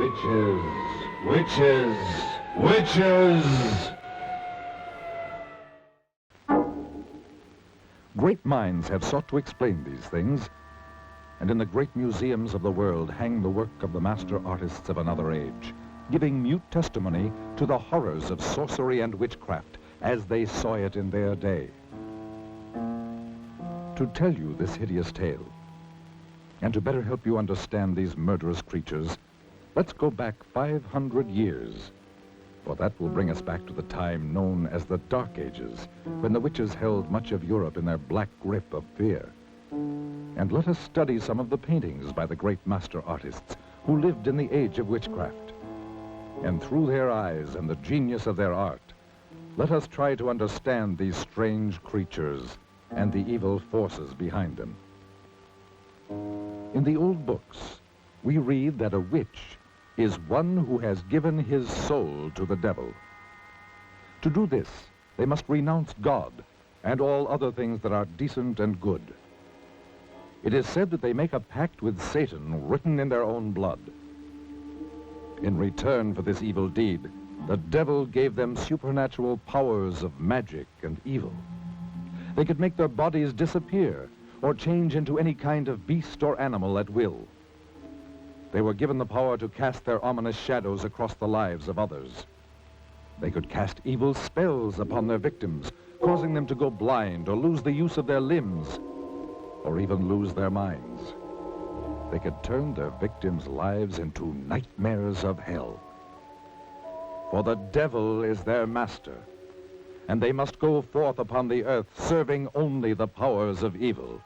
Witches, witches, witches! Great minds have sought to explain these things, and in the great museums of the world hang the work of the master artists of another age, giving mute testimony to the horrors of sorcery and witchcraft as they saw it in their day. To tell you this hideous tale, and to better help you understand these murderous creatures, let's go back 500 years, for that will bring us back to the time known as the Dark Ages, when the witches held much of Europe in their black grip of fear. And let us study some of the paintings by the great master artists who lived in the age of witchcraft. And through their eyes and the genius of their art, let us try to understand these strange creatures and the evil forces behind them. In the old books, we read that a witch is one who has given his soul to the devil. To do this, they must renounce God and all other things that are decent and good. It is said that they make a pact with Satan written in their own blood. In return for this evil deed, the devil gave them supernatural powers of magic and evil. They could make their bodies disappear or change into any kind of beast or animal at will. They were given the power to cast their ominous shadows across the lives of others. They could cast evil spells upon their victims, causing them to go blind or lose the use of their limbs, or even lose their minds. They could turn their victims' lives into nightmares of hell. For the devil is their master, and they must go forth upon the earth serving only the powers of evil.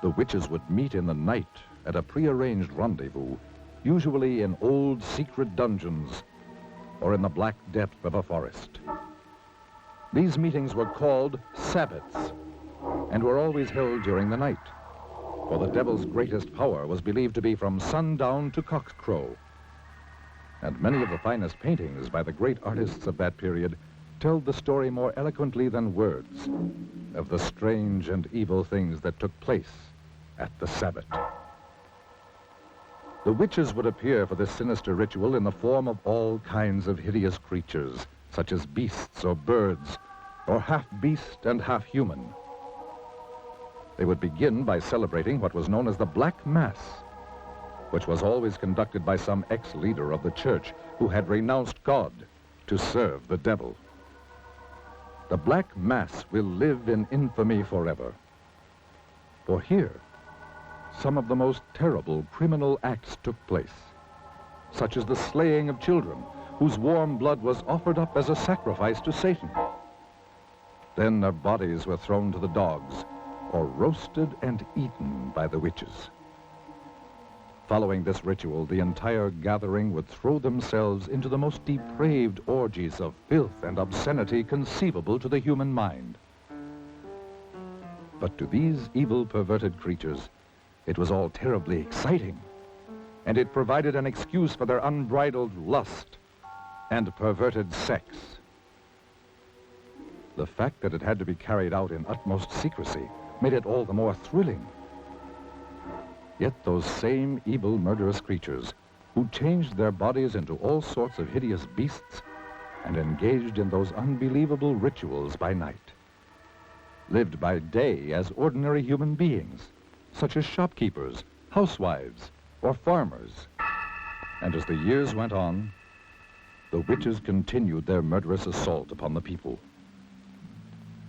The witches would meet in the night at a prearranged rendezvous, usually in old secret dungeons or in the black depth of a forest. These meetings were called Sabbats and were always held during the night, for the devil's greatest power was believed to be from sundown to cockcrow. And many of the finest paintings by the great artists of that period tell the story more eloquently than words of the strange and evil things that took place at the Sabbat. The witches would appear for this sinister ritual in the form of all kinds of hideous creatures, such as beasts or birds, or half beast and half human. They would begin by celebrating what was known as the Black Mass, which was always conducted by some ex-leader of the church who had renounced God to serve the devil. The Black Mass will live in infamy forever. For here, some of the most terrible criminal acts took place, such as the slaying of children whose warm blood was offered up as a sacrifice to Satan. Then their bodies were thrown to the dogs or roasted and eaten by the witches. Following this ritual, the entire gathering would throw themselves into the most depraved orgies of filth and obscenity conceivable to the human mind. But to these evil, perverted creatures, it was all terribly exciting, and it provided an excuse for their unbridled lust and perverted sex. The fact that it had to be carried out in utmost secrecy made it all the more thrilling. Yet those same evil, murderous creatures who changed their bodies into all sorts of hideous beasts and engaged in those unbelievable rituals by night lived by day as ordinary human beings, such as shopkeepers, housewives, or farmers. And as the years went on, the witches continued their murderous assault upon the people.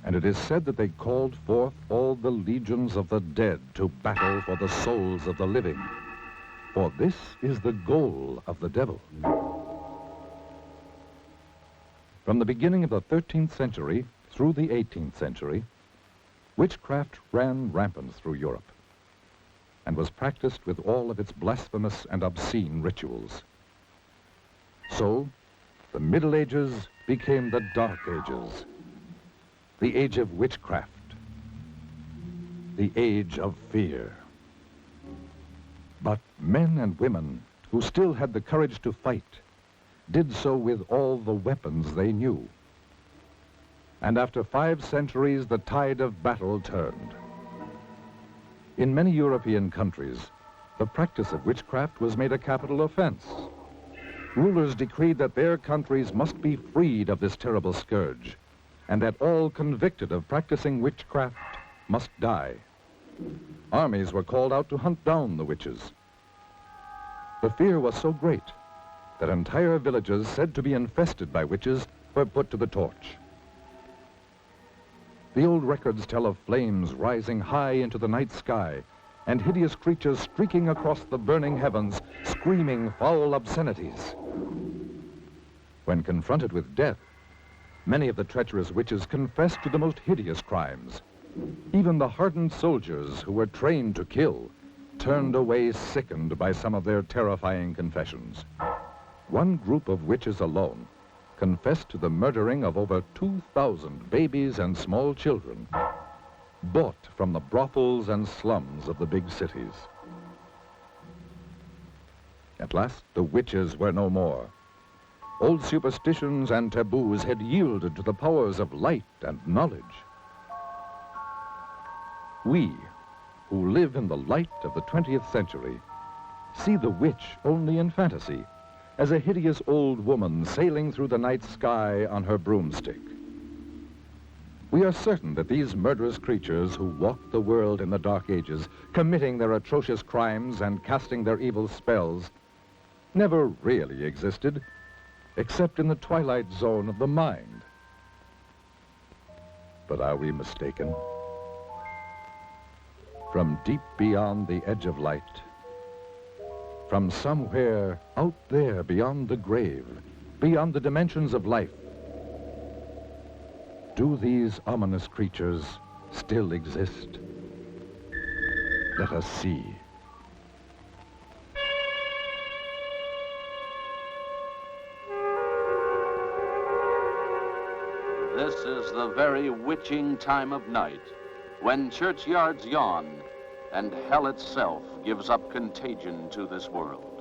And it is said that they called forth all the legions of the dead to battle for the souls of the living. For this is the goal of the devil. From the beginning of the 13th century through the 18th century, witchcraft ran rampant through Europe and was practiced with all of its blasphemous and obscene rituals. So, the Middle Ages became the Dark Ages, the age of witchcraft, the age of fear. But men and women who still had the courage to fight did so with all the weapons they knew. And after 5 centuries, the tide of battle turned. In many European countries, the practice of witchcraft was made a capital offense. Rulers decreed that their countries must be freed of this terrible scourge, and that all convicted of practicing witchcraft must die. Armies were called out to hunt down the witches. The fear was so great that entire villages said to be infested by witches were put to the torch. The old records tell of flames rising high into the night sky and hideous creatures streaking across the burning heavens, screaming foul obscenities. When confronted with death, many of the treacherous witches confessed to the most hideous crimes. Even the hardened soldiers who were trained to kill turned away sickened by some of their terrifying confessions. One group of witches alone confessed to the murdering of over 2,000 babies and small children, bought from the brothels and slums of the big cities. At last, the witches were no more. Old superstitions and taboos had yielded to the powers of light and knowledge. We, who live in the light of the 20th century, see the witch only in fantasy, as a hideous old woman sailing through the night sky on her broomstick. We are certain that these murderous creatures who walked the world in the Dark Ages, committing their atrocious crimes and casting their evil spells, never really existed, except in the twilight zone of the mind. But are we mistaken? From deep beyond the edge of light, from somewhere out there beyond the grave, beyond the dimensions of life, do these ominous creatures still exist? Let us see. This is the very witching time of night, when churchyards yawn and hell itself gives up contagion to this world.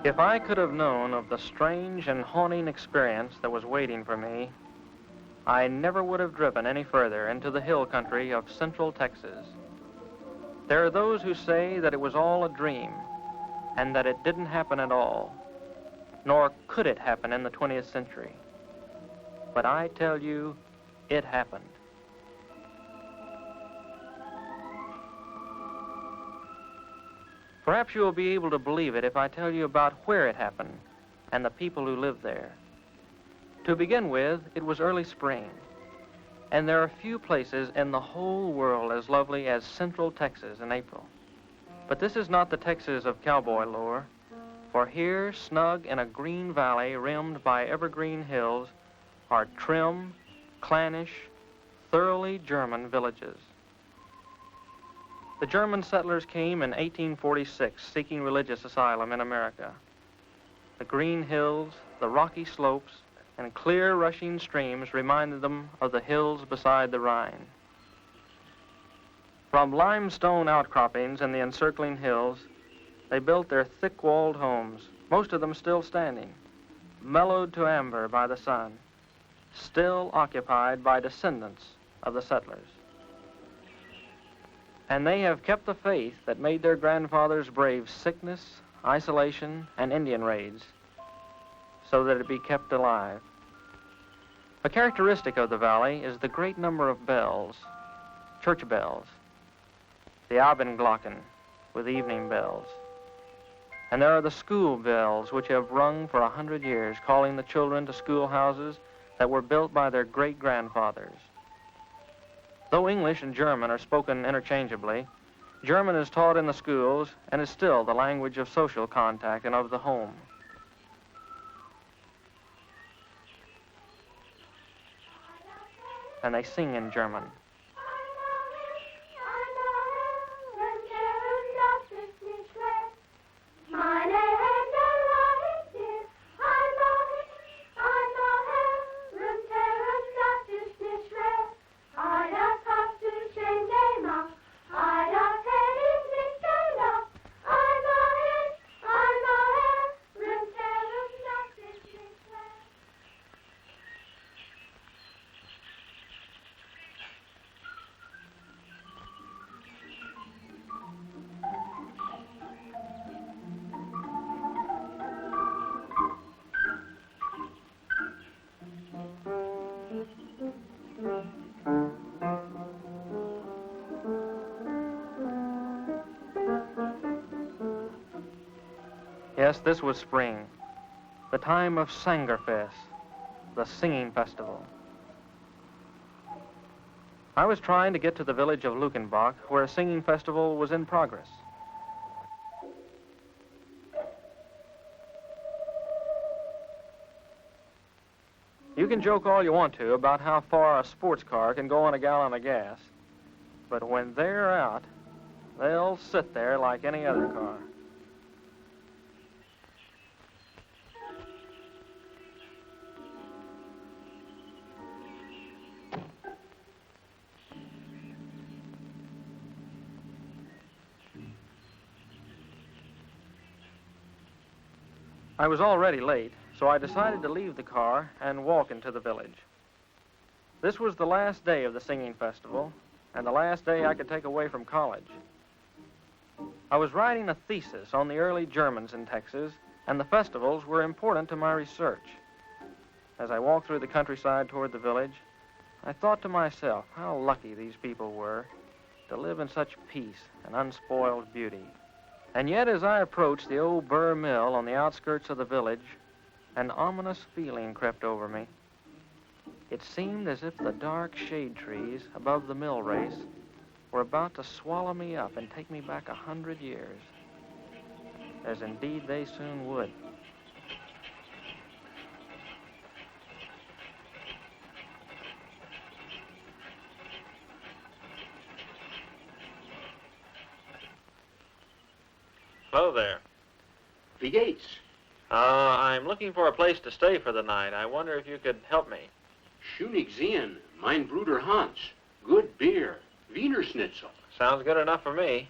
If I could have known of the strange and haunting experience that was waiting for me, I never would have driven any further into the hill country of central Texas. There are those who say that it was all a dream and that it didn't happen at all, nor could it happen in the 20th century. But I tell you, it happened. Perhaps you will be able to believe it if I tell you about where it happened and the people who lived there. To begin with, it was early spring, and there are few places in the whole world as lovely as central Texas in April. But this is not the Texas of cowboy lore, for here, snug in a green valley rimmed by evergreen hills, are trim, clannish, thoroughly German villages. The German settlers came in 1846 seeking religious asylum in America. The green hills, the rocky slopes, and clear rushing streams reminded them of the hills beside the Rhine. From limestone outcroppings in the encircling hills, they built their thick-walled homes, most of them still standing, mellowed to amber by the sun, still occupied by descendants of the settlers. And they have kept the faith that made their grandfathers brave sickness, isolation, and Indian raids, so that it be kept alive. A characteristic of the valley is the great number of bells, church bells, the Abendglocken with evening bells. And there are the school bells which have rung for 100 years, calling the children to schoolhouses that were built by their great-grandfathers. Though English and German are spoken interchangeably, German is taught in the schools and is still the language of social contact and of the home. And they sing in German. Yes, this was spring, the time of Sangerfest, the singing festival. I was trying to get to the village of Luckenbach, where a singing festival was in progress. You can joke all you want to about how far a sports car can go on a gallon of gas, but when they're out, they'll sit there like any other car. I was already late, so I decided to leave the car and walk into the village. This was the last day of the singing festival, and the last day I could take away from college. I was writing a thesis on the early Germans in Texas, and the festivals were important to my research. As I walked through the countryside toward the village, I thought to myself how lucky these people were to live in such peace and unspoiled beauty. And yet, as I approached the old burr mill on the outskirts of the village, an ominous feeling crept over me. It seemed as if the dark shade trees above the mill race were about to swallow me up and take me back 100 years, as indeed they soon would. Hello there. Wie geht's? I'm looking for a place to stay for the night. I wonder if you could help me. Schön ich sehen. Mein Bruder Hans. Good beer. Wiener Schnitzel. Sounds good enough for me.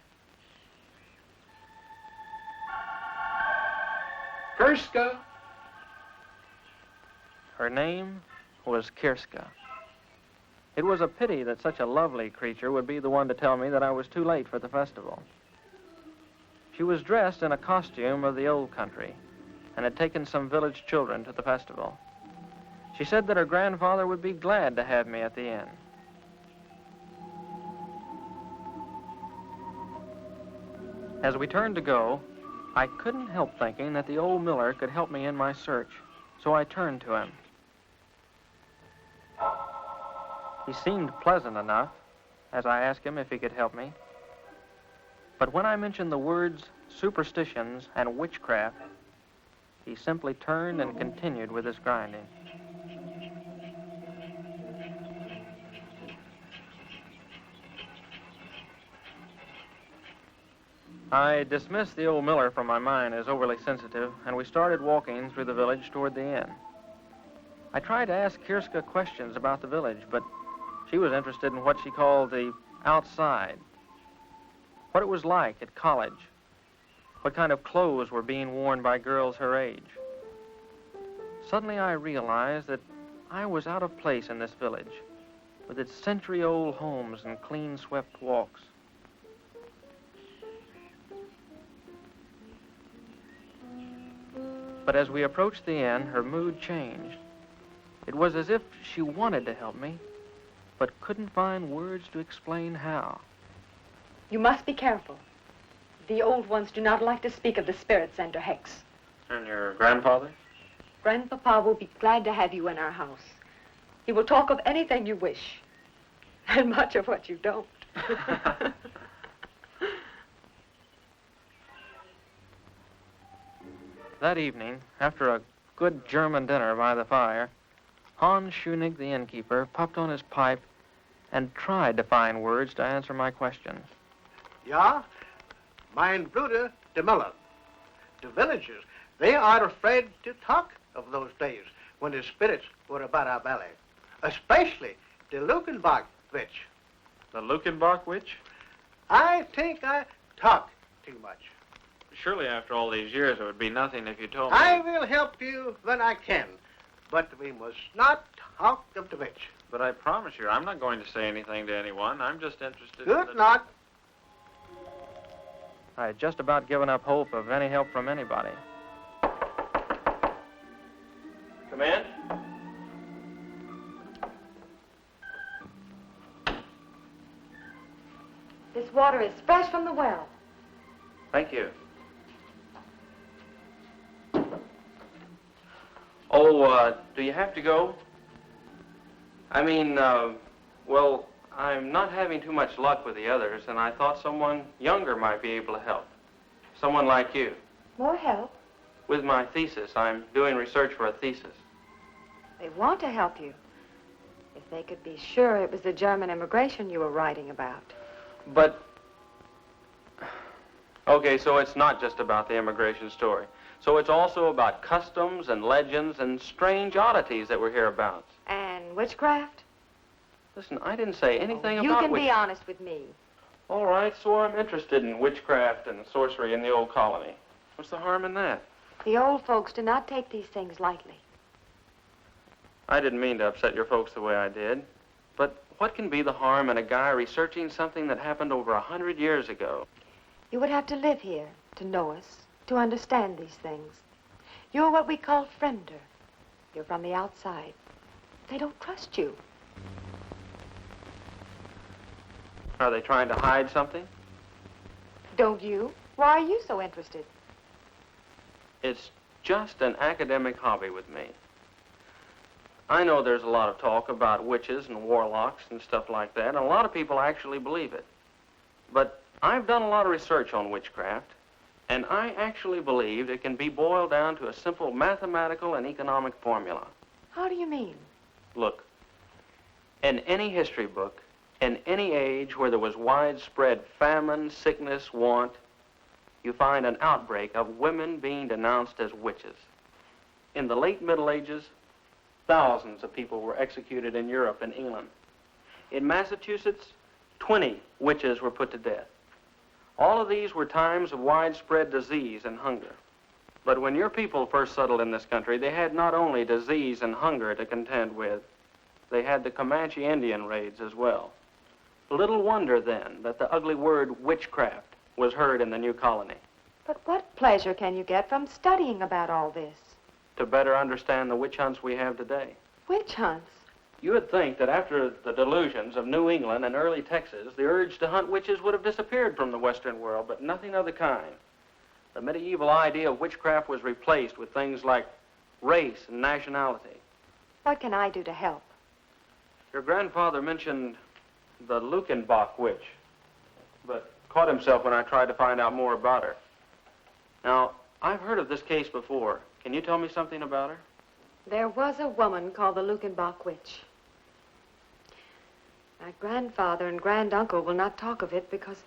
Kirska. Her name was Kirska. It was a pity that such a lovely creature would be the one to tell me that I was too late for the festival. She was dressed in a costume of the old country and had taken some village children to the festival. She said that her grandfather would be glad to have me at the inn. As we turned to go, I couldn't help thinking that the old miller could help me in my search, so I turned to him. He seemed pleasant enough as I asked him if he could help me. But when I mentioned the words superstitions and witchcraft, he simply turned and continued with his grinding. I dismissed the old miller from my mind as overly sensitive, and we started walking through the village toward the inn. I tried to ask Kirska questions about the village, but she was interested in what she called the outside. What it was like at college, what kind of clothes were being worn by girls her age. Suddenly I realized that I was out of place in this village, with its century-old homes and clean-swept walks. But as we approached the inn, her mood changed. It was as if she wanted to help me, but couldn't find words to explain how. You must be careful. The old ones do not like to speak of the spirits and or hex. And your grandfather? Grandpapa will be glad to have you in our house. He will talk of anything you wish, and much of what you don't. That evening, after a good German dinner by the fire, Hans Schunig, the innkeeper, puffed on his pipe and tried to find words to answer my questions. Ja, mein Bruder, de Miller. The villagers, they are afraid to talk of those days when the spirits were about our belly, especially the Lukenbach witch. The Lukenbach witch? I think I talk too much. Surely after all these years it would be nothing if you told me. I will help you when I can, but we must not talk of the witch. But I promise you, I'm not going to say anything to anyone. I'm just interested in Good the... night. I had just about given up hope of any help from anybody. Come in. This water is fresh from the well. Thank you. Oh, do you have to go? I mean, well, I'm not having too much luck with the others, and I thought someone younger might be able to help. Someone like you. More help? With my thesis. I'm doing research for a thesis. They want to help you. If they could be sure it was the German immigration you were writing about. But... Okay, so it's not just about the immigration story. So it's also about customs and legends and strange oddities that we're hereabouts. And witchcraft? Listen, I didn't say anything about You can be honest with me. All right, so I'm interested in witchcraft and sorcery in the old colony. What's the harm in that? The old folks do not take these things lightly. I didn't mean to upset your folks the way I did. But what can be the harm in a guy researching something that happened over 100 years ago? You would have to live here to know us, to understand these things. You're what we call friender. You're from the outside. They don't trust you. Are they trying to hide something? Don't you? Why are you so interested? It's just an academic hobby with me. I know there's a lot of talk about witches and warlocks and stuff like that, and a lot of people actually believe it. But I've done a lot of research on witchcraft, and I actually believe it can be boiled down to a simple mathematical and economic formula. How do you mean? Look, in any history book, in any age where there was widespread famine, sickness, want, you find an outbreak of women being denounced as witches. In the late Middle Ages, thousands of people were executed in Europe and England. In Massachusetts, 20 witches were put to death. All of these were times of widespread disease and hunger. But when your people first settled in this country, they had not only disease and hunger to contend with, they had the Comanche Indian raids as well. Little wonder, then, that the ugly word witchcraft was heard in the new colony. But what pleasure can you get from studying about all this? To better understand the witch hunts we have today. Witch hunts? You would think that after the delusions of New England and early Texas, the urge to hunt witches would have disappeared from the Western world, but nothing of the kind. The medieval idea of witchcraft was replaced with things like race and nationality. What can I do to help? Your grandfather mentioned the Lukenbach witch, but caught himself when I tried to find out more about her. Now, I've heard of this case before. Can you tell me something about her? There was a woman called the Lukenbach witch. My grandfather and granduncle will not talk of it because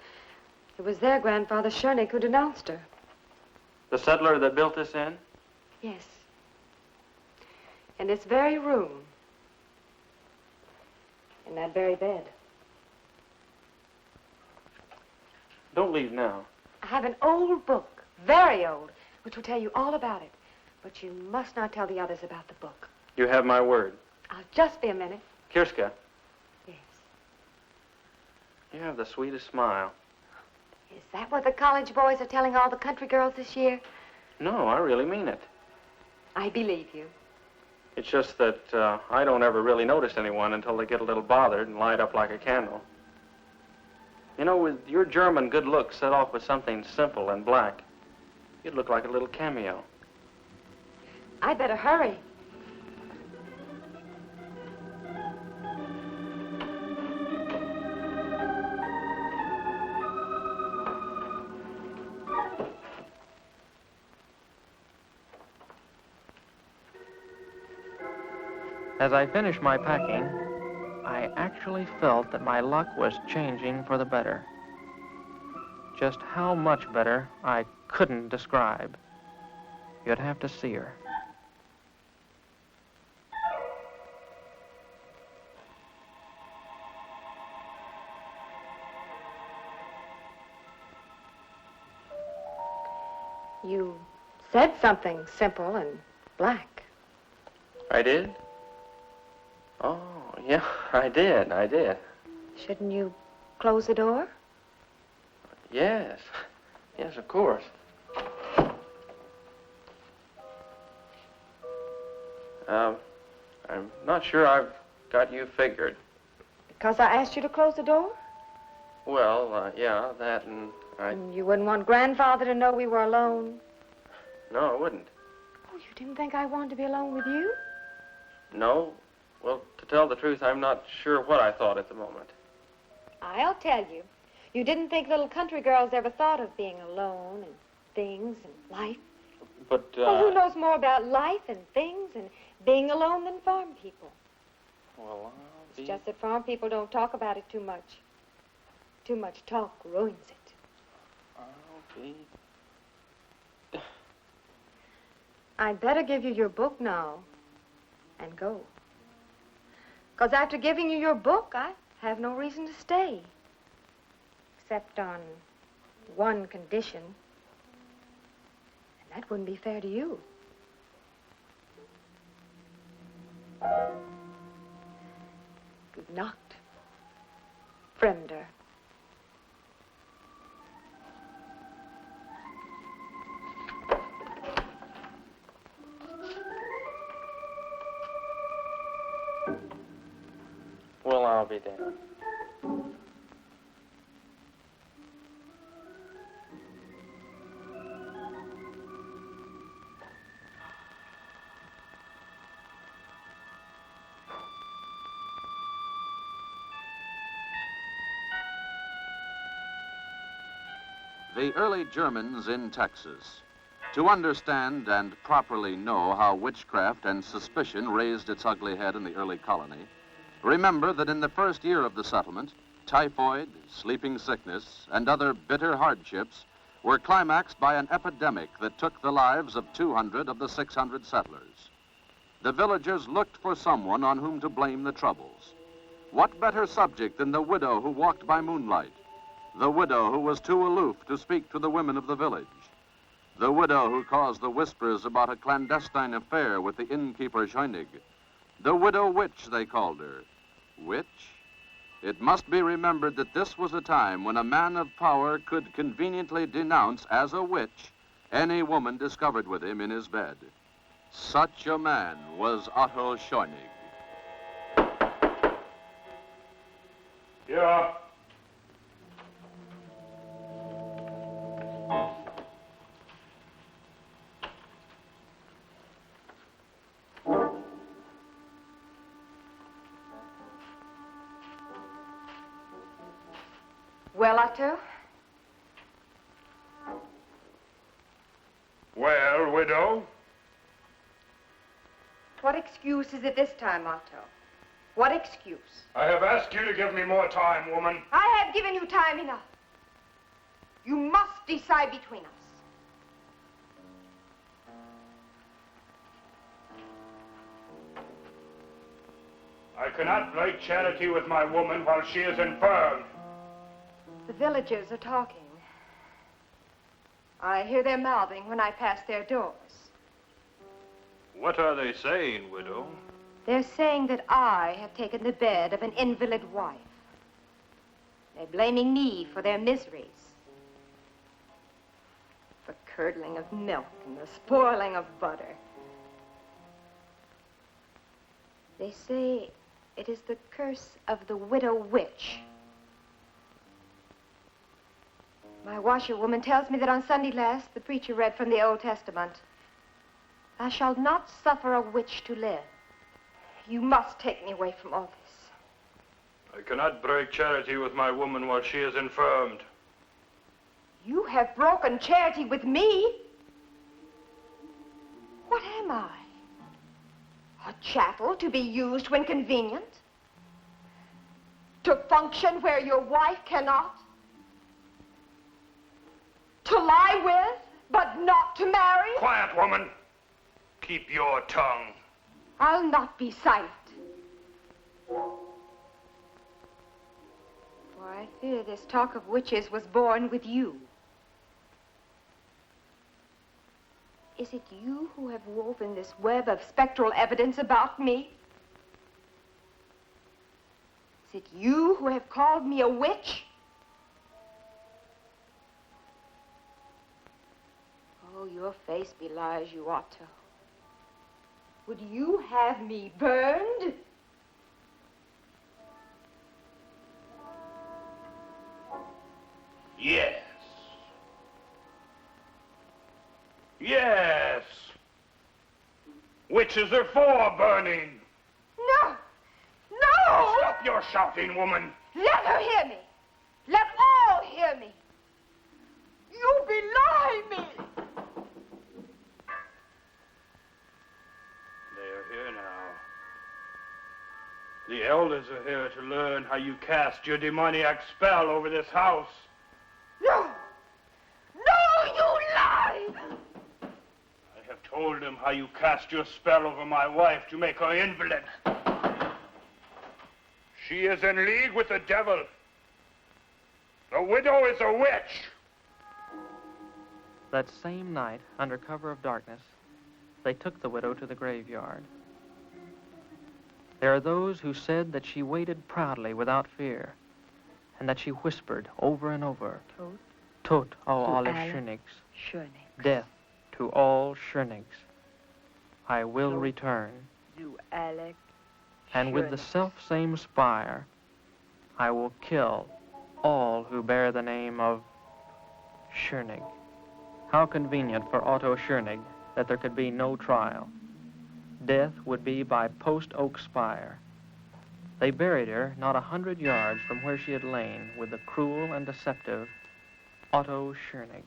it was their grandfather, Schoenig, who denounced her. The settler that built this inn? Yes. In this very room. In that very bed. Don't leave now. I have an old book, very old, which will tell you all about it. But you must not tell the others about the book. You have my word. I'll just be a minute. Kirska, Yes. you have the sweetest smile. Is that what the college boys are telling all the country girls this year? No, I really mean it. I believe you. It's just that I don't ever really notice anyone until they get a little bothered and light up like a candle. You know, with your German good looks set off with something simple and black, you'd look like a little cameo. I'd better hurry. As I finished my packing, I actually felt that my luck was changing for the better. Just how much better, I couldn't describe. You'd have to see her. You said something simple and black. I did? Oh, yeah, I did. Shouldn't you close the door? Yes, of course. I'm not sure I've got you figured. Because I asked you to close the door? Well, yeah, that and And you wouldn't want Grandfather to know we were alone? No, I wouldn't. Oh, you didn't think I wanted to be alone with you? No. Well, to tell the truth, I'm not sure what I thought at the moment. I'll tell you. You didn't think little country girls ever thought of being alone and things and life. But, Well, who knows more about life and things and being alone than farm people? Well, It's just that farm people don't talk about it too much. Too much talk ruins it. I'll be... I'd better give you your book now and go. 'Cause after giving you your book, I have no reason to stay. Except on one condition. And that wouldn't be fair to you. Good night, Fremder. Well, I'll be damned. The early Germans in Texas. To understand and properly know how witchcraft and suspicion raised its ugly head in the early colony, remember that in the first year of the settlement, typhoid, sleeping sickness, and other bitter hardships were climaxed by an epidemic that took the lives of 200 of the 600 settlers. The villagers looked for someone on whom to blame the troubles. What better subject than the widow who walked by moonlight? The widow who was too aloof to speak to the women of the village. The widow who caused the whispers about a clandestine affair with the innkeeper Scheunig. The widow witch, they called her. Witch? It must be remembered that this was a time when a man of power could conveniently denounce as a witch any woman discovered with him in his bed. Such a man was Otto Scheunig. Yeah. Well, Otto? Well, widow? What excuse is it this time, Otto? What excuse? I have asked you to give me more time, woman. I have given you time enough. You must decide between us. I cannot play charity with my woman while she is infirm. The villagers are talking. I hear their mouthing when I pass their doors. What are they saying, widow? They're saying that I have taken the bed of an invalid wife. They're blaming me for their miseries. The curdling of milk and the spoiling of butter. They say it is the curse of the widow witch. My washerwoman tells me that on Sunday last, the preacher read from the Old Testament. Thou shalt not suffer a witch to live. You must take me away from all this. I cannot break charity with my woman while she is infirmed. You have broken charity with me? What am I? A chattel to be used when convenient? To function where your wife cannot? To lie with, but not to marry? Quiet, woman. Keep your tongue. I'll not be silent. For I fear this talk of witches was born with you. Is it you who have woven this web of spectral evidence about me? Is it you who have called me a witch? Oh, your face belies you ought to. Would you have me burned? Yes. Yes. Witches are for burning. No! No! Stop your shouting, woman. Let her hear me. Let all hear me. You belie me. They are here now. The elders are here to learn how you cast your demoniac spell over this house. No! No, you lie! I have told them how you cast your spell over my wife to make her invalid. She is in league with the devil. The widow is a witch. That same night, under cover of darkness, they took the widow to the graveyard. There are those who said that she waited proudly without fear, and that she whispered over and over, Tot all alle Schönigs, death to all Schönigs. I will return. And with the self-same spire, I will kill all who bear the name of Schönig. How convenient for Otto Schönig that there could be no trial. Death would be by post-oak spire. They buried her not 100 yards from where she had lain with the cruel and deceptive Otto Schönig.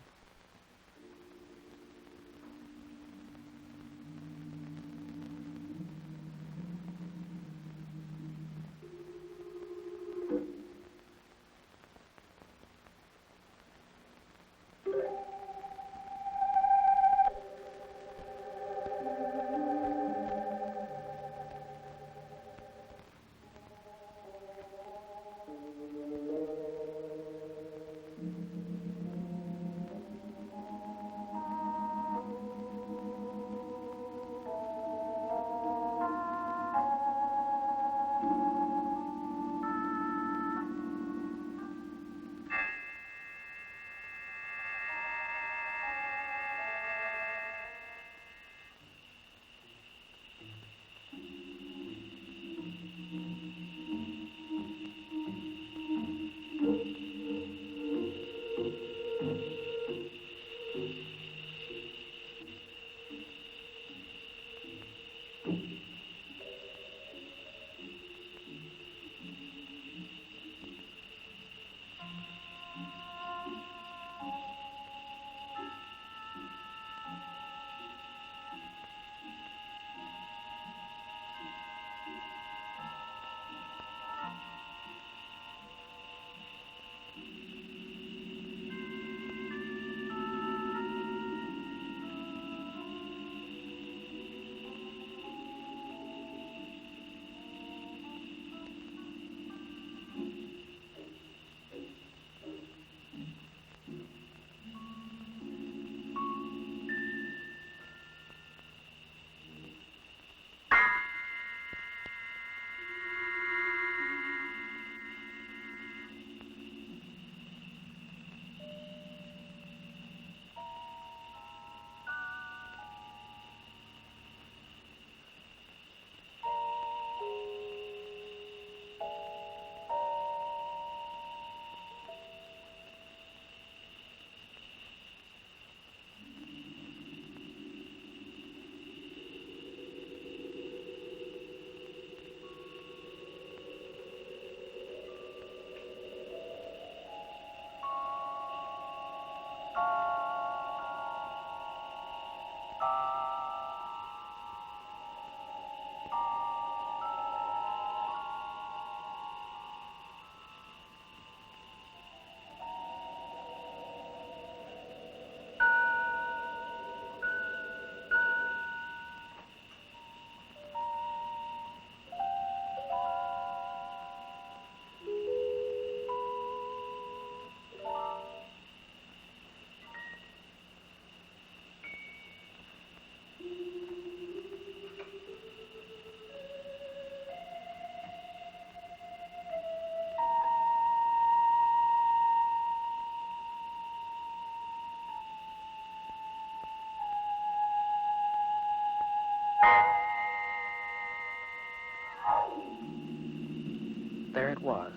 there it was,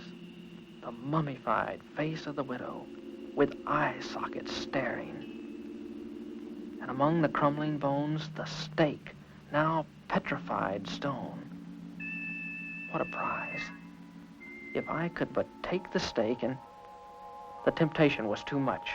the mummified face of the widow, with eye sockets staring. And among the crumbling bones, the stake, now petrified stone. What a prize. If I could but take the stake, and the temptation was too much.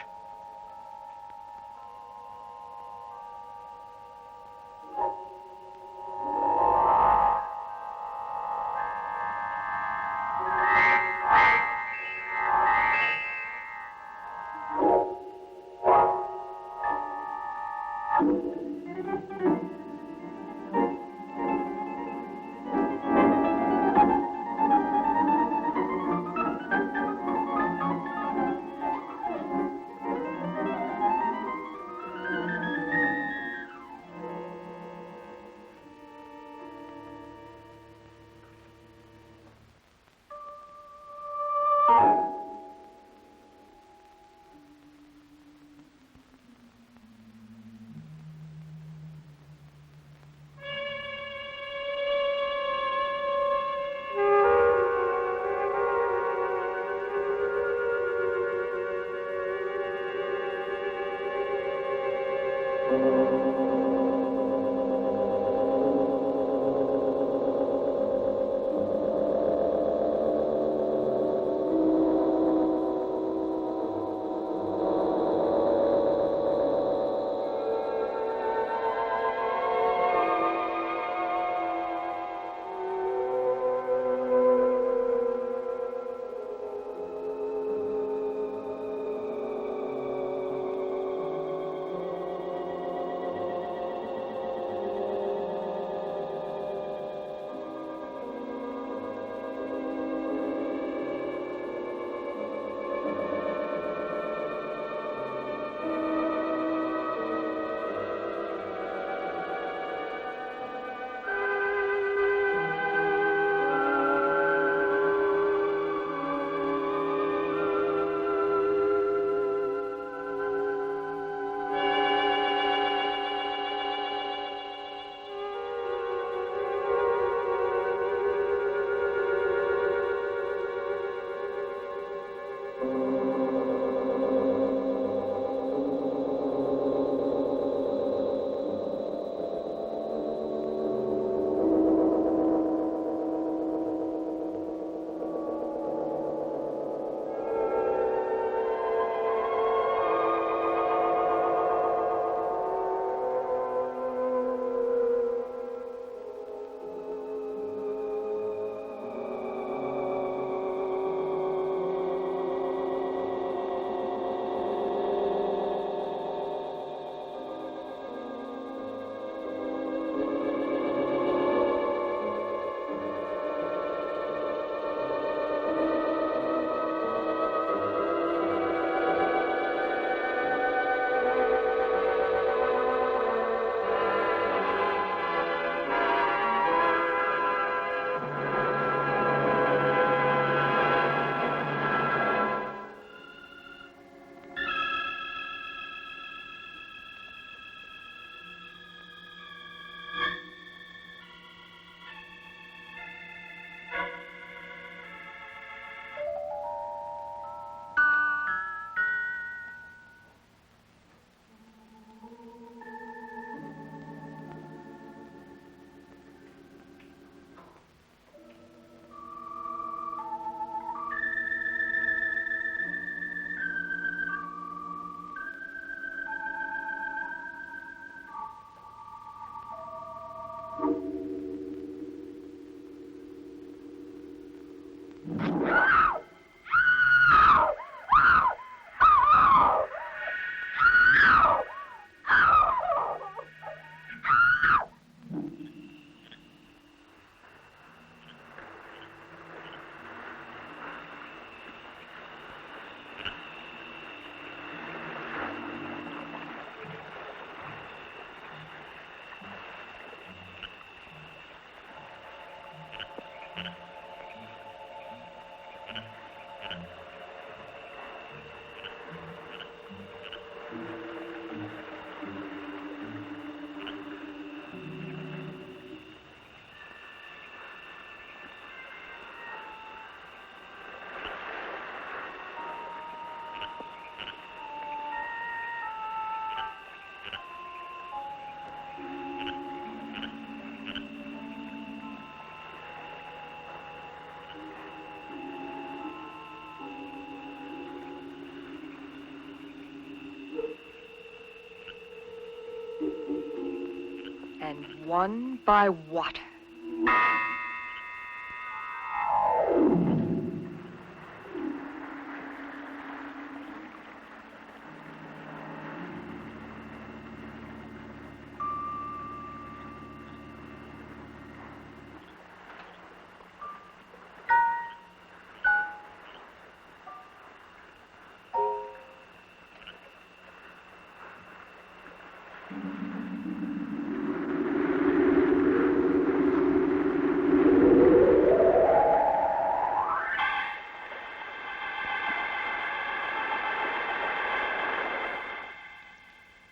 won by water.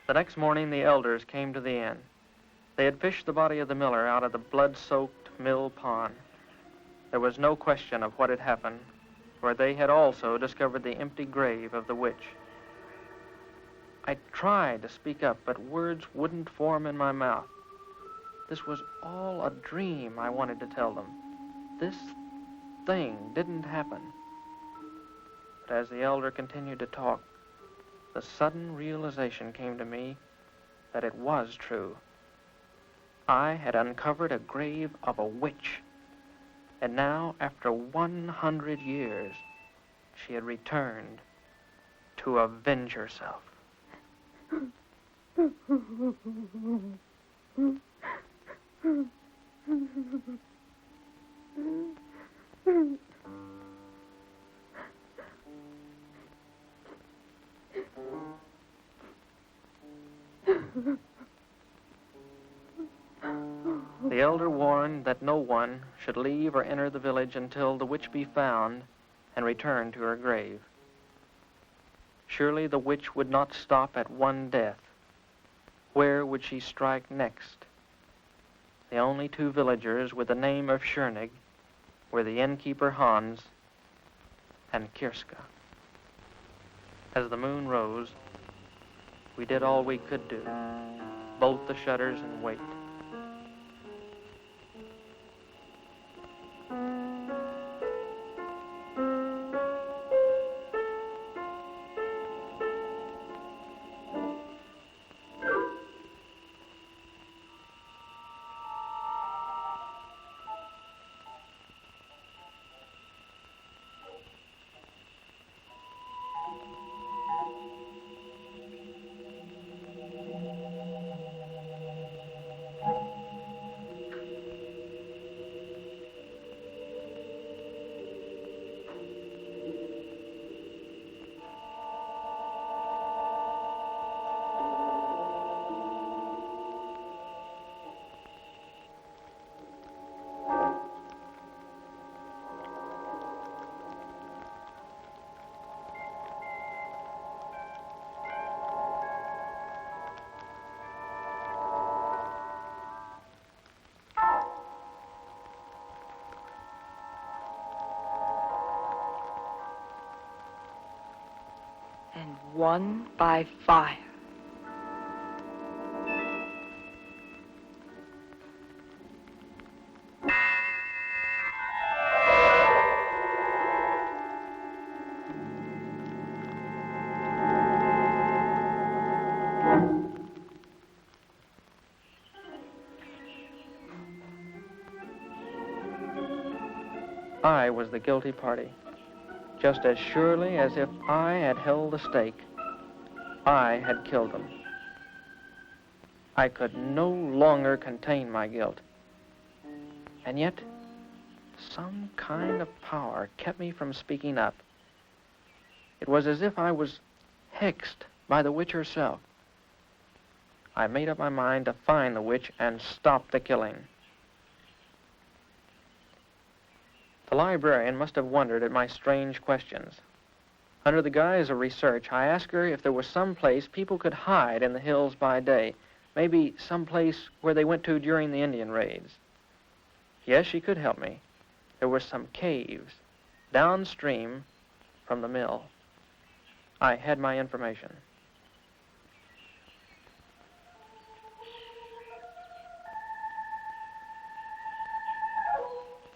The next morning, the elders came to the inn. They had fished the body of the miller out of the blood-soaked mill pond. There was no question of what had happened, for they had also discovered the empty grave of the witch. I tried to speak up, but words wouldn't form in my mouth. This was all a dream, I wanted to tell them. This thing didn't happen. But as the elder continued to talk, the sudden realization came to me that it was true. I had uncovered a grave of a witch, and now, after 100 years, she had returned to avenge herself. The elder warned that no one should leave or enter the village until the witch be found and return to her grave. Surely the witch would not stop at one death. Where would she strike next? The only two villagers with the name of Schoenig were the innkeeper Hans and Kirska. As the moon rose, we did all we could do, bolt the shutters and wait. And won by fire. I was the guilty party. Just as surely as if I had held the stake, I had killed them. I could no longer contain my guilt. And yet, some kind of power kept me from speaking up. It was as if I was hexed by the witch herself. I made up my mind to find the witch and stop the killing. The librarian must have wondered at my strange questions. Under the guise of research, I asked her if there was some place people could hide in the hills by day, maybe some place where they went to during the Indian raids. Yes, she could help me. There were some caves downstream from the mill. I had my information.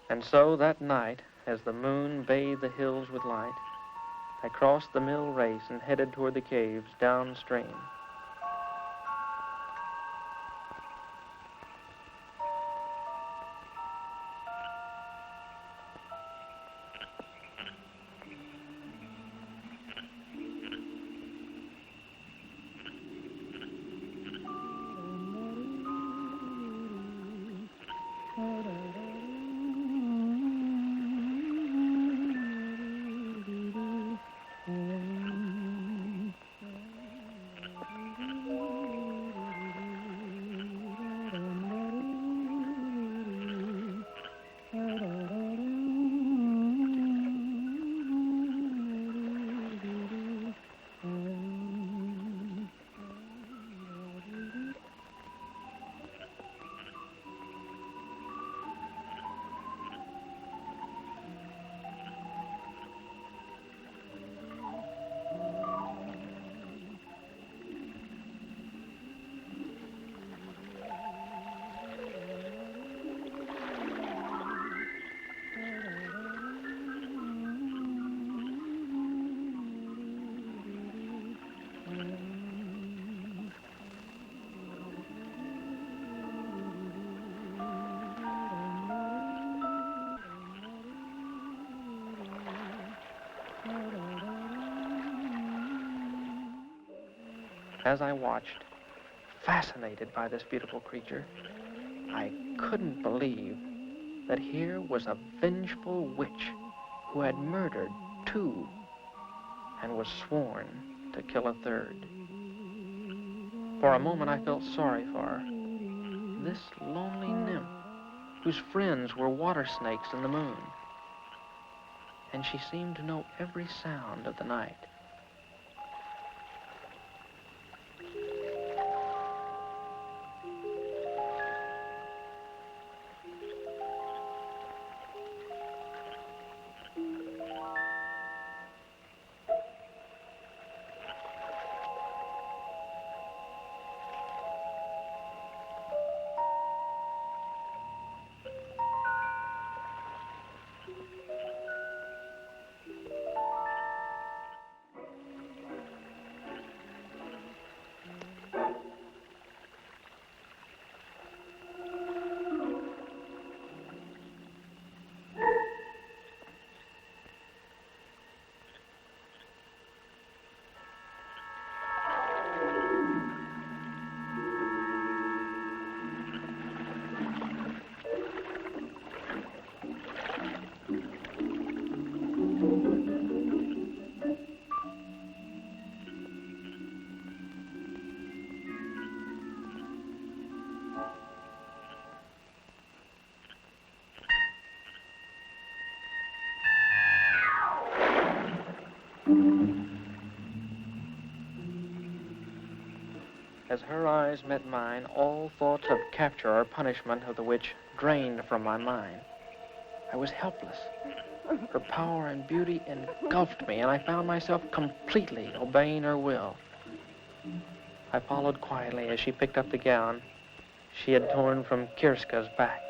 And so that night, as the moon bathed the hills with light, I crossed the mill race and headed toward the caves downstream. As I watched, fascinated by this beautiful creature, I couldn't believe that here was a vengeful witch who had murdered 2 and was sworn to kill a 3rd. For a moment, I felt sorry for her. This lonely nymph, whose friends were water snakes in the moon. And she seemed to know every sound of the night. As her eyes met mine, all thoughts of capture or punishment of the witch drained from my mind. I was helpless. Her power and beauty engulfed me, and I found myself completely obeying her will. I followed quietly as she picked up the gown she had torn from Kirska's back.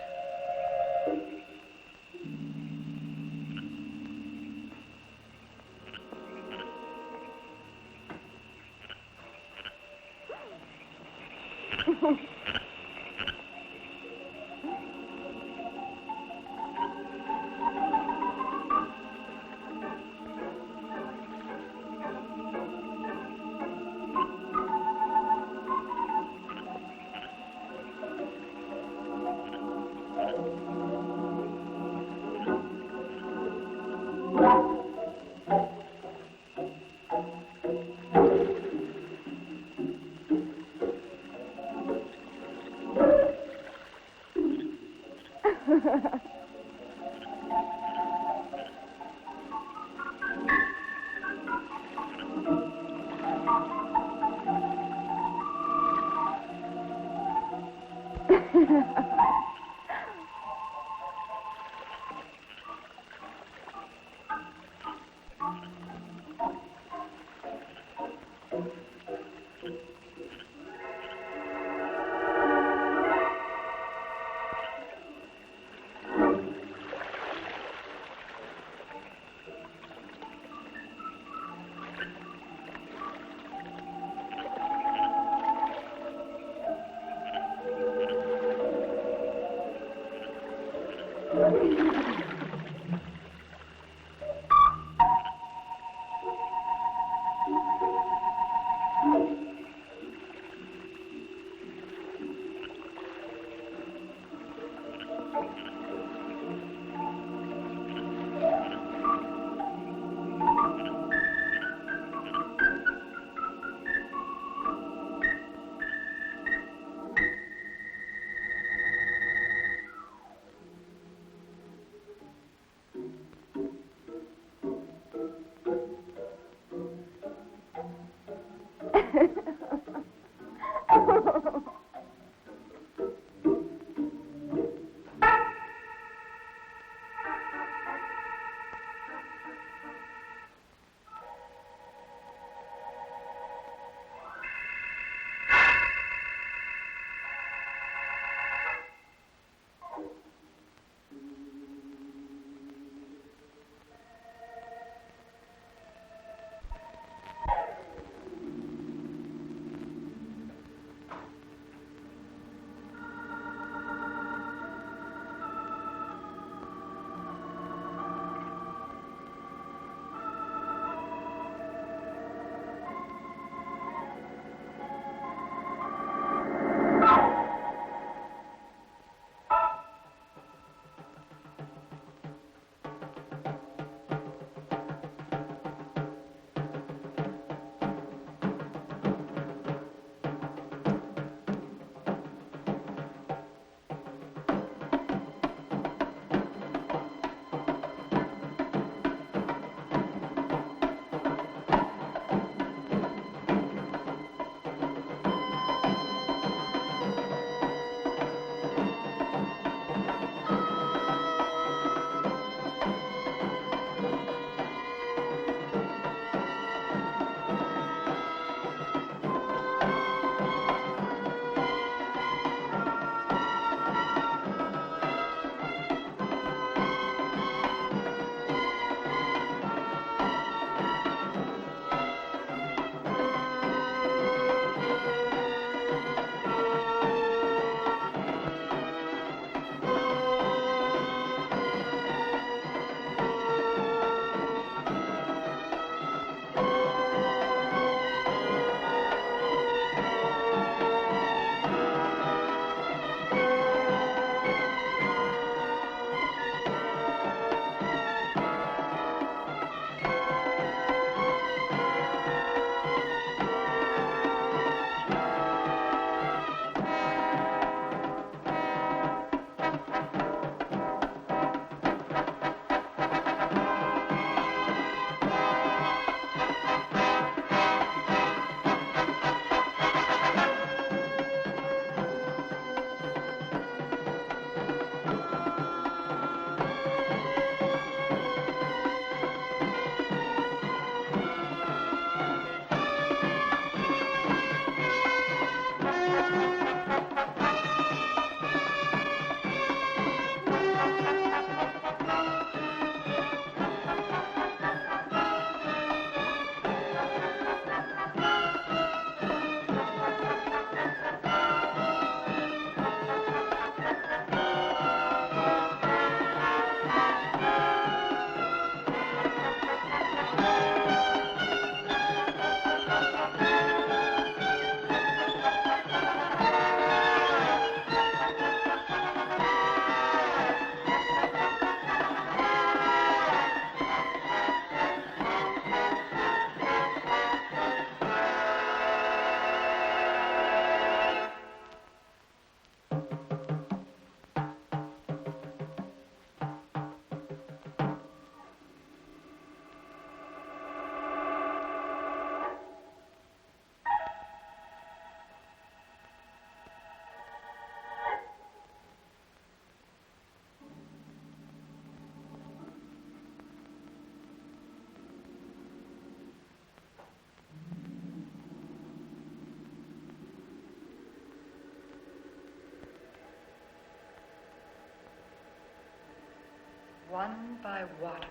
One by water,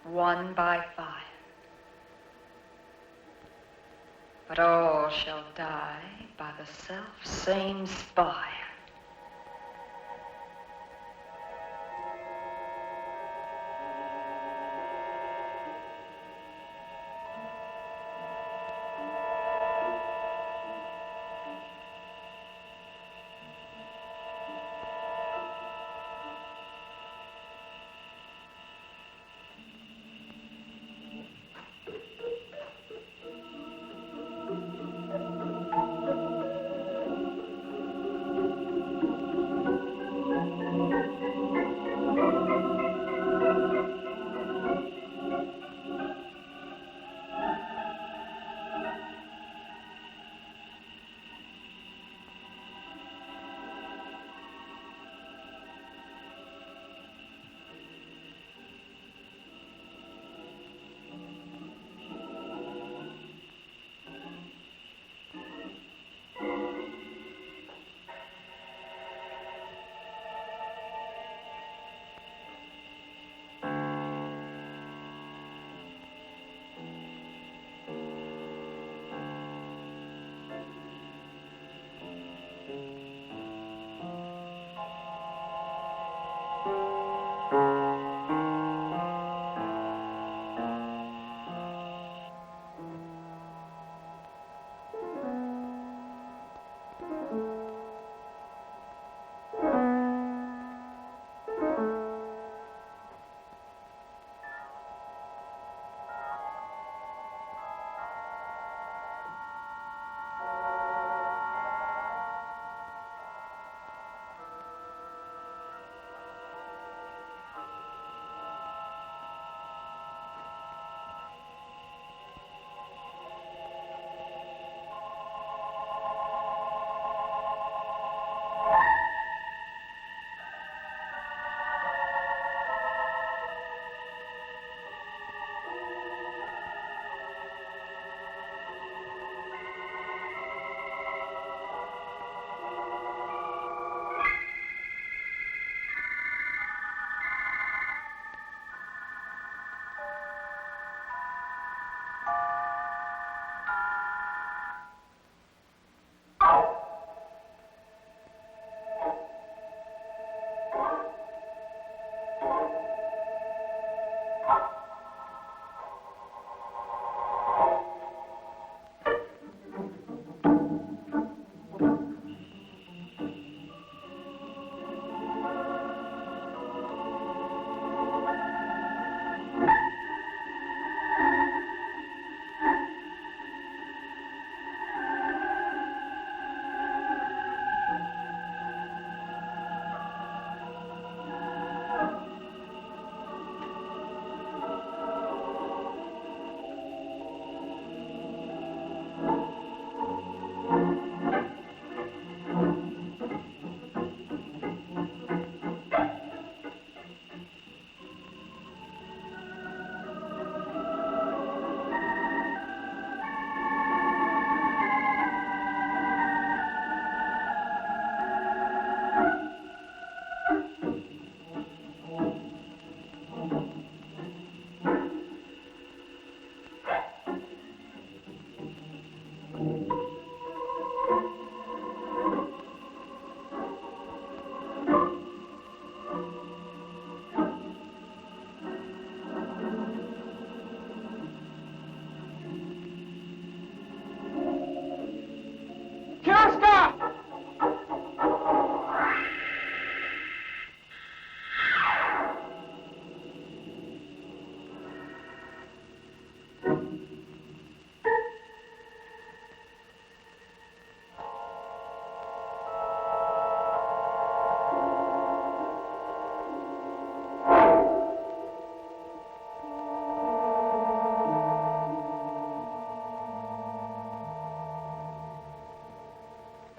one by fire. But all shall die by the self-same spire.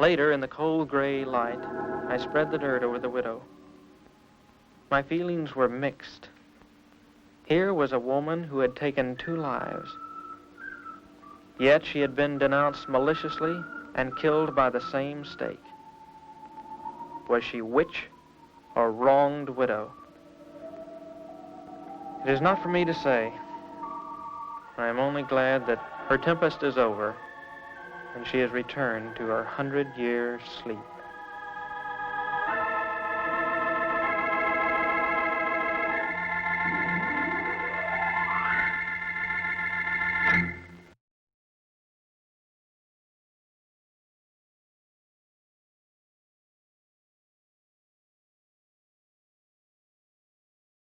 Later, in the cold gray light, I spread the dirt over the widow. My feelings were mixed. Here was a woman who had taken 2 lives. Yet she had been denounced maliciously and killed by the same stake. Was she witch or wronged widow? It is not for me to say. I am only glad that her tempest is over and she has returned to her 100-year sleep.